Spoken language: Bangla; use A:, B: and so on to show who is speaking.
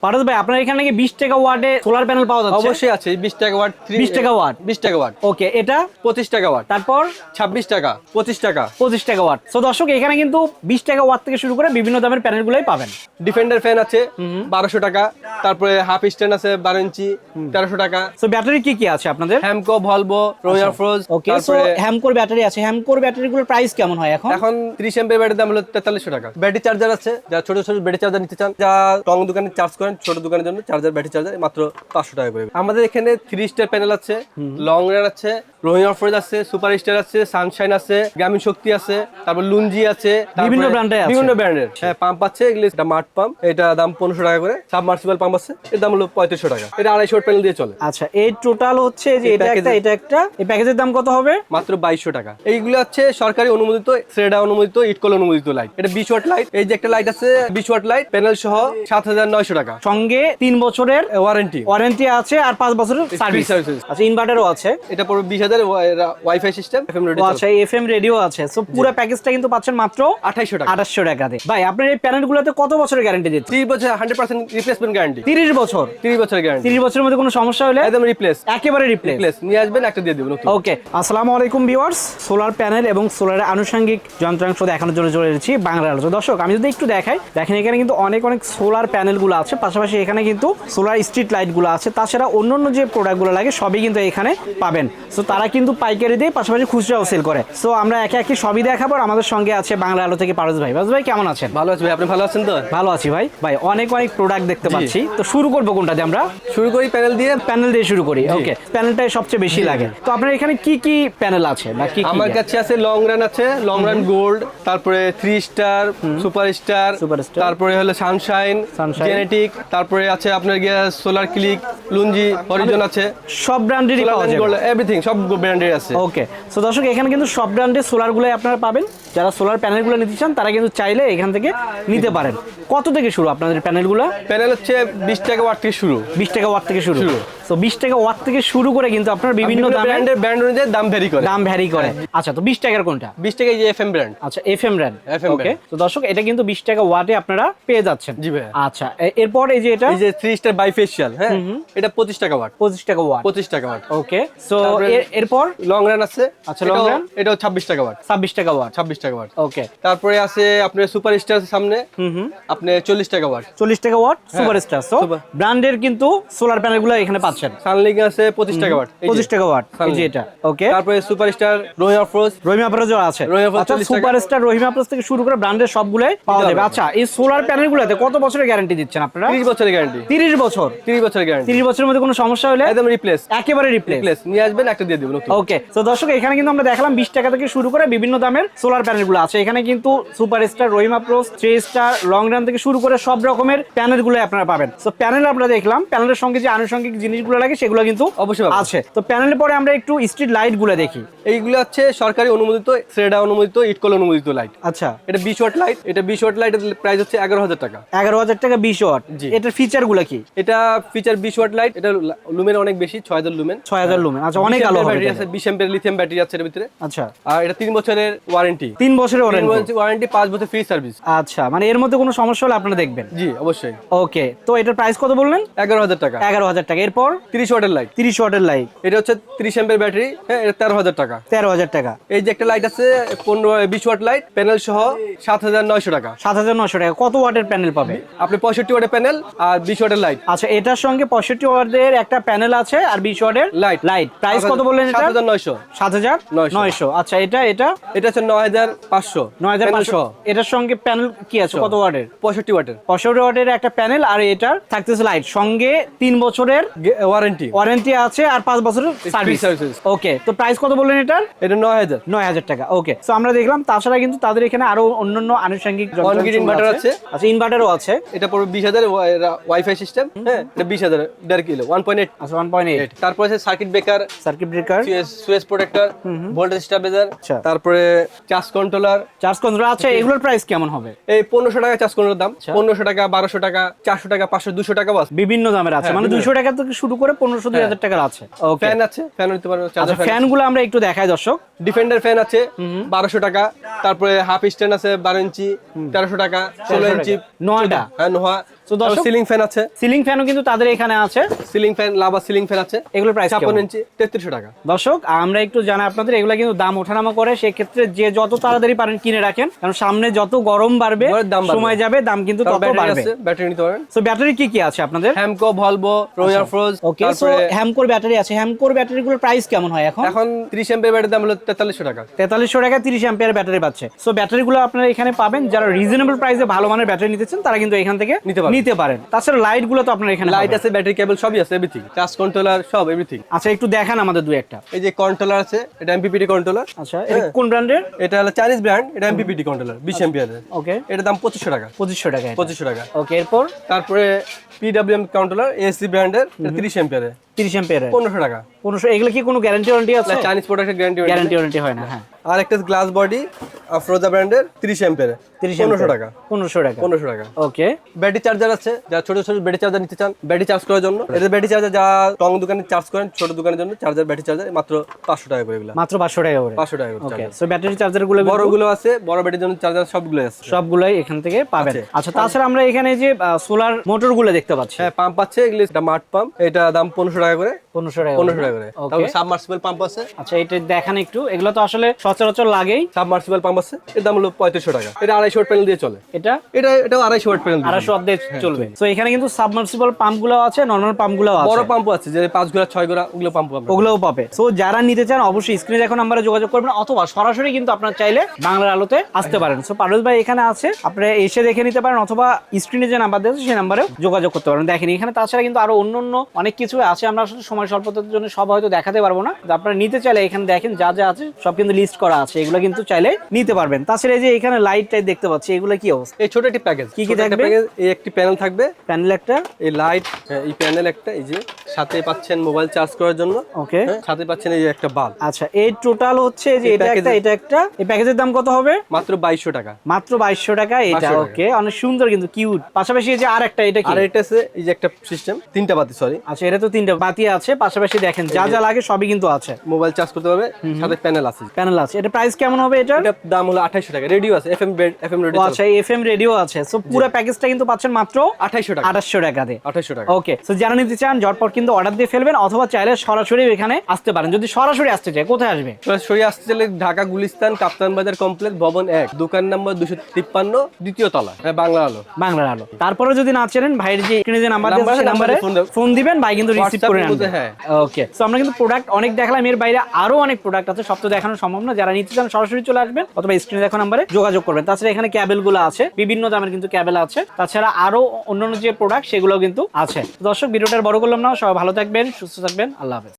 A: পারস ভাই আপনার এখানে নাকি 20 টাকা ওয়াটে সোলার প্যানেল পাওয়া যাচ্ছে?
B: অবশ্যই আছে, 20 টাকা ওয়াট,
A: 20 টাকা ওয়াট,
B: 20 টাকা ওয়াট।
A: ওকে, এটা
B: 25 টাকা ওয়াট,
A: তারপর
B: 26 টাকা, 25 টাকা,
A: 25 টাকা ওয়াট। তো দর্শক এখানে কিন্তু 20 টাকা ওয়াট থেকে শুরু করে বিভিন্ন দামের প্যানেলগুলোই পাবেন।
B: ডিফেন্ডার ফ্যান আছে 1200 টাকা, তারপরে হাফ স্ট্যান্ড আছে 12 ইঞ্চি 1300 টাকা।
A: সো ব্যাটারি কি কি আছে আপনাদের?
B: হ্যামকো, ভলভো, রোয়ার ফ্রোজ।
A: ওকে, সো হ্যামকোর ব্যাটারি আছে। হ্যামকোর ব্যাটারিগুলোর প্রাইস কেমন হয় এখন?
B: এখন 30 এমপি ব্যাটারির দাম হলো 4300 টাকা। ব্যাটারি চার্জার আছে, যারা ছোট ছোট ব্যাটারি চার্জার নিতে চান, যারা টং দোকানে চার্জ করেন, ছোট দোকানের জন্য চার্জার, ব্যাটারি চার্জার মাত্র 500 টাকা করে। আমাদের এখানে 3 স্টার প্যানেল আছে, লং রান আছে, রোহিয়ার ফ্রোজ আছে, সুপার স্টার আছে, সানশাইন আছে, গ্রামীণ শক্তি আছে, তারপর লুঞ্জি আছে,
A: বিভিন্ন ব্র্যান্ডের আছে,
B: বিভিন্ন ব্র্যান্ডের। হ্যাঁ, পাম্প আছে, এগুলো এটা মাঠ পাম্প, এটা দাম 1500 টাকা করে। সাবমার্সিবল পাম্প আছে, এর দাম হলো 3500 টাকা। এটা 250 ওয়াট প্যানেল দিয়ে চলে।
A: আচ্ছা, এই টোটাল হচ্ছে যে এটা একটা, এটা একটা, এই প্যাকেজের দাম কত হবে?
B: মাত্র 2200 টাকা। এইগুলো হচ্ছে সরকারি অনুমোদিত, শ্রেডা অনুমোদিত, ইটকল অনুমোদিত লাইট। এটা 20 ওয়াট লাইট। এই যে একটা লাইট আছে 20 ওয়াট লাইট, প্যানেল সহ 7900 টাকা।
A: সঙ্গে 3 বছরের ওয়ারেন্টি আছে আর 5 বছরের সার্ভিস। আচ্ছা, ইনভার্টারও আছে।
B: এটা পুরো 20000 ওয়াইফাই সিস্টেম, এফএম রেডিও।
A: আচ্ছা, এফএম রেডিও আছে। সো পুরো প্যাকেজটা কিন্তু পাচ্ছেন মাত্র
B: 2800 টাকা।
A: 2800 টাকাতে। ভাই আপনার এই প্যানেলগুলোতে কত বছরের গ্যারান্টি দিচ্ছেন?
B: 30 বছর 100% রিপ্লেসমেন্ট গ্যারান্টি।
A: 30 বছর?
B: 30 বছরের গ্যারান্টি।
A: 30 বছরের মধ্যে কোনো সমস্যা হলে
B: একদম রিপ্লেস,
A: একেবারে রিপ্লেস
B: নিয়ে আসবেন, একটা দিয়ে দেব নতুন।
A: ওকে, আসসালামু আলাইকুম ভিউয়ার্স। সোলার প্যানেল এবং সোলারের আনুষঙ্গিক যন্ত্রাংশ দেখানোর জন্য চলে এসেছি বাংলা আলোচনা। দর্শক আমি যদি একটু দেখাই, দেখেন এখানে কিন্তু অনেক সোলার প্যানেলগুলো আছে, পাশাপাশি এখানে কিন্তু সোলার স্ট্রিট লাইটগুলো আছে, তাছাড়া অন্যান্য যে প্রোডাক্টগুলো লাগে সবই কিন্তু এখানে পাবেন। সো তারা কিন্তু পাইকারি দিয়ে পাশাপাশি খুচরাও সেল করে। সো আমরা একে একে সবই দেখাবো। আমাদের সঙ্গে আছে বাংলা আলো থেকে পারস ভাই। পারস ভাই কেমন আছেন?
B: ভালো আছি ভাই, আপনি ভালো আছেন তো?
A: ভালো আছি ভাই। ভাই অনেক প্রোডাক্ট দেখতে পাচ্ছি, তো শুরু করবো কোনটা দিয়ে? আমরা
B: শুরু করি প্যানেল দিয়ে।
A: প্যানেল দিয়ে শুরু করি। ওকে, প্যানেলটাই সবচেয়ে বেশি লাগে। তো আপনার এখানে কি কি প্যানেল আছে বা কি?
B: আমার কাছে আছে লং রান আছে, লং রান গোল্ড, তারপরে 3 স্টার, সুপার স্টার, তারপরে হলো সানশাইন, জেনেটিক, তারপরে আছে আপনার গিয়া সোলার ক্লিক, লুঞ্জি, হরিজন আছে।
A: সব ব্র্যান্ডেরই পাওয়া যাবে,
B: এভরিথিং সব ব্র্যান্ডের আছে।
A: ওকে, সো দর্শক এখানে কিন্তু সব ব্র্যান্ডের সোলারগুলোই আপনারা পাবেন। যারা সোলার প্যানেলগুলো নিতে চান তারা কিন্তু চাইলে এখান থেকে নিতে পারেন। কত থেকে শুরু আপনাদের প্যানেলগুলো?
B: প্যানেল হচ্ছে 20 টাকা ওয়াট থেকে শুরু।
A: 20 টাকা ওয়াট থেকে শুরু। তো 20 টাকা ওয়াট থেকে শুরু করে কিন্তু আপনার বিভিন্ন
B: ব্র্যান্ড অনুযায়ী দাম ভ্যারি করে।
A: আচ্ছা, তো 20 টাকার কোনটা?
B: 20 টাকা এই এফএম ব্র্যান্ড।
A: আচ্ছা, এফএম ব্র্যান্ড। ওকে, তো দর্শক এটা কিন্তু 20 টাকা ওয়াটে আপনারা পেয়ে যাচ্ছেন।
B: জি ভাই।
A: আচ্ছা, এরপর এই যে এটা,
B: এই যে 3 স্টার বাইফেশিয়াল, হ্যাঁ, এটা 25 টাকা ওয়াট।
A: 25 টাকা ওয়াট।
B: 25 টাকা ওয়াট।
A: ওকে, সো এরপর
B: লং রান আছে।
A: আচ্ছা, লং রান
B: এটাও 26 টাকা ওয়াট।
A: 26 টাকা ওয়াট।
B: 26 টাকা ওয়াট।
A: ওকে,
B: তারপরে আছে আপনার সুপার স্টার সামনে, আপনি 40 টাকা ওয়াট।
A: 40 টাকা ওয়াট সুপার স্টার। সো ব্র্যান্ডের কিন্তু সোলার প্যানেলগুলো এখানে পাচ্ছেন।
B: সানলিং আছে 25 টাকা ওয়াট।
A: 25 টাকা ওয়াট, এই যে এটা। ওকে,
B: তারপরে super star, Rahima froze,
A: Rahima Afroz আছে। আচ্ছা, সুপার স্টার, রহিমা আফরোজ থেকে শুরু করে ব্র্যান্ডের সবগুলাই পাওয়া যাবে। আচ্ছা, এই সোলার প্যানেলগুলোতে কত বছরের গ্যারান্টি দিচ্ছেন আপনারা?
B: 30 বছরের গ্যারান্টি।
A: 30 বছর?
B: 30 বছরের গ্যারান্টি।
A: 30 বছরের মধ্যে কোনো সমস্যা হলে
B: একদম রিপ্লেস,
A: একেবারে রিপ্লেস,
B: নিয়ে আসবেন, একটা দিয়ে দেব নতুন।
A: ওকে, তো দর্শক এখানে কিন্তু আমরা দেখালাম 20 টাকা থেকে শুরু করে বিভিন্ন দামের সোলার প্যানেলগুলো আছে। এখানে কিন্তু super star, Rahima Afroz, 3 star, long run থেকে শুরু করে সব রকমের প্যানেলগুলো আপনারা পাবেন। তো প্যানেল আমরা দেখলাম, প্যানেলের সঙ্গে যে আনুষঙ্গিক জিনিসগুলো লাগে সেগুলো কিন্তু
B: অবশ্যই আছে।
A: তো প্যানেলের পরে আমরা একটু স্ট্রিট লাইট গুলো দেখি।
B: এইগুলো হচ্ছে সরকারি অনুমোদিত, শ্রেডা অনুমোদিত, ইটকল অনুমোদিত লাইট।
A: আচ্ছা,
B: এটা 20 ওয়াট লাইট। এটা 20 ওয়াট লাইটের প্রাইস হচ্ছে 11000 টাকা।
A: 11000 টাকা 20 ওয়াট। এটার ফিচার গুলো কি?
B: এটা ফিচার 20 ওয়াট লাইট, এটা লুমেন অনেক বেশি, 6000 লুমেন।
A: 6000 লুমেন। আচ্ছা, অনেক আলো হবে।
B: ব্যাটারি আছে 20 অ্যাম্পিয়ার লিথিয়াম ব্যাটারি আছে এর ভিতরে।
A: আচ্ছা,
B: আর এটা 3 বছরের ওয়ারেন্টি।
A: 3 বছরের
B: ওয়ারেন্টি, 5 বছর ফ্রি সার্ভিস।
A: আচ্ছা, মানে এর মধ্যে কোনো সমস্যা হলে আপনারা দেখবেন?
B: জি অবশ্যই।
A: ওকে, তো এটার প্রাইস কত বললেন?
B: 11000 টাকা।
A: 11000 টাকা। এরপর
B: 30 ওয়াটের লাইট।
A: 30 ওয়াটের লাইট,
B: এটা হচ্ছে 30 অ্যাম্পিয়ার ব্যাটারি, হ্যাঁ, এটা 13000 টাকা।
A: 13000 টাকা।
B: এই যে একটা লাইট আছে 20 ওয়াট লাইট, প্যানেল সহ 7900 টাকা।
A: 7900 টাকা। কত ওয়াটের প্যানেল পাবে?
B: আপনি 65 ওয়াটের প্যানেল আর 20 ওয়াটের লাইট।
A: আচ্ছা, এটার সঙ্গে 65 ওয়াটের একটা প্যানেল আছে আর 20 ওয়াটের লাইট। প্রাইস কত বললেন এটা?
B: 7900।
A: 7900। আচ্ছা, এটা
B: এটা হচ্ছে 9500।
A: 9500। এটার সঙ্গে প্যানেল কি আছে কত ওয়াটের?
B: 65 ওয়াটের।
A: 65 ওয়াটের একটা প্যানেল আর এটার থাকতেছে লাইট, সঙ্গে 3 বছরের ওয়ারেন্টি আছে আর 5 বছরের সার্ভিস। ওকে, তো প্রাইস কত বললেন এটার?
B: এটা
A: 9000 টাকা। ওকে, সো আমরা দেখলাম তাছাড়া কিন্তু তাদের এখানে আরো অন্যান্য আনুষঙ্গিক
B: ইনভার্টার আছে।
A: আচ্ছা, ইনভার্টারও আছে।
B: এটা পুরো 20000 ওয়াইফাই সিস্টেম, হ্যাঁ, এটা 20000 1.5 কিলো 1.8।
A: আচ্ছা, 1.8।
B: তারপর আছে circuit breaker, switch protector, voltage stabiliser, তারপরে চার্জ কন্ট্রোলার।
A: আচ্ছা, এগুলোর প্রাইস কেমন হবে?
B: এই 1500 টাকা চার্জ কন্ট্রোলার দাম। 1500 টাকা, 1200 টাকা, 400 টাকা, 500, 200 টাকা বাস,
A: বিভিন্ন দামের আছে। মানে 200 টাকা থেকে শুরু করে 1500, 2000 টাকার আছে। ওকে,
B: ফ্যান আছে, ফ্যান নিতে পারবেন।
A: আচ্ছা, ফ্যানগুলো আমরা একটু দেখাই দর্শক।
B: ডিফেন্ডার ফ্যান আছে 1200 টাকা। তারপরে হাফ স্ট্যান্ড আছে 12 ইঞ্চি 1300 টাকা। 16 ইঞ্চি
A: নোয়াটা,
B: হ্যাঁ, নোহা
A: তো দর্শক
B: সিলিং ফ্যান আছে,
A: সিলিং ফ্যানও কিন্তু তাদের এখানে আছে।
B: Ceiling fan, lava ceiling fan আছে,
A: এগুলোর প্রাইস
B: 56 ইঞ্চি 3300 টাকা।
A: দর্শক আমরা একটু জানাই আপনাদের, এগুলা কিন্তু দাম ওঠানামা করে, সেক্ষেত্রে যে যত তাড়াতাড়ি পারেন কিনে রাখেন, কারণ সামনে যত গরম বাড়বে
B: দাম বাড়বে।
A: সময় যাবে দাম কিন্তু তত বাড়বে।
B: ব্যাটারি নিতে পারেন।
A: সো ব্যাটারি কি আছে আপনাদের?
B: হ্যামকো, ভলভো, রয়্যাল ফ্রোজ।
A: ওকে, সো হ্যামকোর ব্যাটারি আছে। হ্যামকোর ব্যাটারিগুলোর প্রাইস কেমন হয় এখন?
B: এখন 30 এমপিআর ব্যাটারির দাম হলো 4300 টাকা।
A: 4300 টাকা 30 অ্যাম্পিয়ার ব্যাটারি পাচ্ছে। সো ব্যাটারিগুলো আপনারা এখানে পাবেন। যারা রিজনেবল প্রাইসে ভালো মানের ব্যাটারি নিতে চান তারা কিন্তু এখান থেকে নিতে পারেন। তাছাড়া লাইট গুলো তো আপনার এখানে
B: লাইট আছে, ব্যাটারি কেবল সবই আছে, এভরিথিং, টাচ কন্ট্রোলার সব এভরিথিং।
A: আচ্ছা একটু দেখান আমাদের দুই একটা।
B: এই যে কন্ট্রোলার আছে, এটা এমপিপিটি কন্ট্রোলার।
A: আচ্ছা এটা কোন ব্র্যান্ডের?
B: এটা হলো চাইনিজ ব্র্যান্ড, এটা এমপিপিটি কন্ট্রোলার 20 এমপিআর।
A: ওকে,
B: এটার দাম 2500 টাকা।
A: 2500 টাকা।
B: 2500 টাকা।
A: ওকে, এরপর
B: তারপরে পিডব্লিউএম কন্ট্রোলার এসি ব্র্যান্ডের 30 এমপিআর,
A: 30 অ্যাম্পিয়ার
B: 1500 টাকা।
A: 1500। এগুলো কি কোনো গ্যারান্টি ওয়ারেন্টি আছে?
B: চাইনিজ প্রোডাক্টের
A: গ্যারান্টি হয় না। হ্যাঁ,
B: আর একটা গ্লাস বডি আফরোজা ব্র্যান্ডের 30 এমপিআর, 1500 টাকা।
A: 1500 টাকা।
B: 1500 টাকা।
A: ওকে,
B: ব্যাটারি চার্জার আছে, যারা ছোট ছোট ব্যাটারি চার্জার নিতে চান, ব্যাটারি চার্জ করার জন্য। এটা ব্যাটারি চার্জার যা টং দোকানে চার্জ করেন, ছোট দোকানের জন্য চার্জার, ব্যাটারি চার্জার মাত্র 500 টাকা করে। এগুলো
A: মাত্র 500 টাকা করে।
B: 500 টাকা করে।
A: ওকে, সো ব্যাটারি চার্জার গুলো
B: বড়গুলো আছে, বড় ব্যাটারির জন্য চার্জার সবগুলো আছে,
A: সবগুলাই এখান থেকে পাবেন। আচ্ছা, তাছাড়া আমরা এখানে যে সোলার মোটর গুলো দেখতে পাচ্ছি।
B: হ্যাঁ, পাম্প আছে, এগুলো এটা মাড পাম্প, এটা দাম 1500 টাকা করে।
A: 1500 টাকা
B: 1500 টাকা করে। তারপর সাবমার্সিবল পাম্প আছে।
A: আচ্ছা, এটা দেখান একটু। এগুলো তো আসলে সচরাচর লাগেই।
B: সাবমার্সিবল পাম্প আছে, এর দাম হলো 3500 টাকা। এটা 250 ওয়াট প্যানেল দিয়ে চলে। এটাও 250 ওয়াট প্যানেল,
A: 250 ওয়াট দিয়ে চলবে। তো এখানে কিন্তু সাবমার্সিবল পাম্প গুলো আছে, নরমাল পাম্প গুলো আছে,
B: বড় পাম্প আছে, যে 5 গোড়া 6 গোড়া ওগুলো পাম্প আছে,
A: ওগুলোও পাবে। সো যারা নিতে চান অবশ্যই স্ক্রিনে এখন নাম্বারে যোগাযোগ করবেন, অথবা সরাসরি কিন্তু আপনারা চাইলে বাংলার আলোতে আসতে পারেন। সো পারভেজ ভাই এখানে আছে, আপনারা এসে দেখে নিতে পারেন, অথবা স্ক্রিনে যে নাম্বার দেওয়া আছে সেই নাম্বারেও যোগাযোগ করতে পারেন। দেখেন এখানে তাছাড়া কিন্তু আরো অন্য অনেক কিছু আছে, আমরা আসলে সময় স্বল্পতার জন্য সব হয়তো দেখাতে পারবো না। তো আপনারা নিতে চাইলে এখানে দেখেন যা যা আছে সব কিন্তু লিস্ট করা আছে, এগুলো কিন্তু চাইলে নিতে পারবেন। তাছাড়া এই যে এখানে লাইট টাইট দেখতে পাচ্ছি, এগুলো কি অবস্থা?
B: এই ছোট একটি প্যাকেজ,
A: কি থাকবে?
B: এই একটি প্যানেল থাকবে,
A: প্যানেল একটা,
B: এই লাইট, এই প্যানেল একটা, এই যে সাথে পাচ্ছেন মোবাইল চার্জ করার জন্য।
A: ওকে,
B: সাথে পাচ্ছেন এই যে একটা বাল্ব।
A: আচ্ছা, এই টোটাল হচ্ছে যে এটা একটা, এটা একটা। এই প্যাকেজের দাম কত হবে?
B: মাত্র 2200 টাকা।
A: মাত্র 2200 টাকা এটা।
B: 2200 টাকা।
A: ওকে, অনেক সুন্দর কিন্তু কিউট। পাশাপাশি এই যে আরেকটা, এটা কি?
B: আর এটা আছে এই যে একটা সিস্টেম, তিনটা বাতি, সরি।
A: আচ্ছা, এটা তো তিনটা বাতি আছে, পাশাপাশি দেখেন যা যা লাগে সবই কিন্তু আছে।
B: মোবাইল চার্জ করতে পারবে, সাথে প্যানেল আছে।
A: প্যানেল আছে। এটা প্রাইস কেমন হবে এটা?
B: এটা দাম হলো 2800 টাকা। রেডিও আছে, এফএম রেডিও।
A: আচ্ছা, এফএম রেডিও আছে। সো পুরো প্যাকেজটা কিন্তু পাচ্ছেন মাত্র
B: 2800 টাকা।
A: 2800 টাকা দিয়ে।
B: 2800 টাকা।
A: ওকে, সো যারা নিতে চান ঝটপট কিন্তু অর্ডার দিয়ে ফেলবেন, অথবা চাইলে সরাসরি এখানে আসতে পারেন। যদি সরাসরি আসতে চায় কোথায় আসবে?
B: সরাসরি আসতে চাইলে ঢাকা গুলিস্তান কাপ্তান বাজার কমপ্লেক্স ভবন 1, দোকান নাম্বার 253, দ্বিতীয় তলা, বাংলা আলো।
A: বাংলার আলো। তারপরে যদি না চেনেন, ভাইয়ের যে স্ক্রিনে যে নাম্বার আছে সেই নাম্বারে ফোন দিবেন, ভাই কিন্তু রিসিভ করে নেবেন।
B: হ্যাঁ,
A: ওকে, সো আমরা কিন্তু প্রোডাক্ট অনেক দেখালাম, এর বাইরে আরো অনেক প্রোডাক্ট আছে, সব তো দেখানো সম্ভব না। যারা নিতে চান সরাসরি চলে আসবেন, অথবা স্ক্রিনে দেখা নাম্বারে যোগাযোগ করবেন। তাছাড়া এখানে ক্যাবেল গুলো আছে, বিভিন্ন দামের কিন্তু ক্যাবেল আছে। তাছাড়া আরো অন্যান্য যে প্রোডাক্ট সেগুলো কিন্তু আছে। দর্শক, ভিডিওটা বড় করলাম না, সবাই ভালো থাকবেন, সুস্থ থাকবেন, আল্লাহ হাফেজ।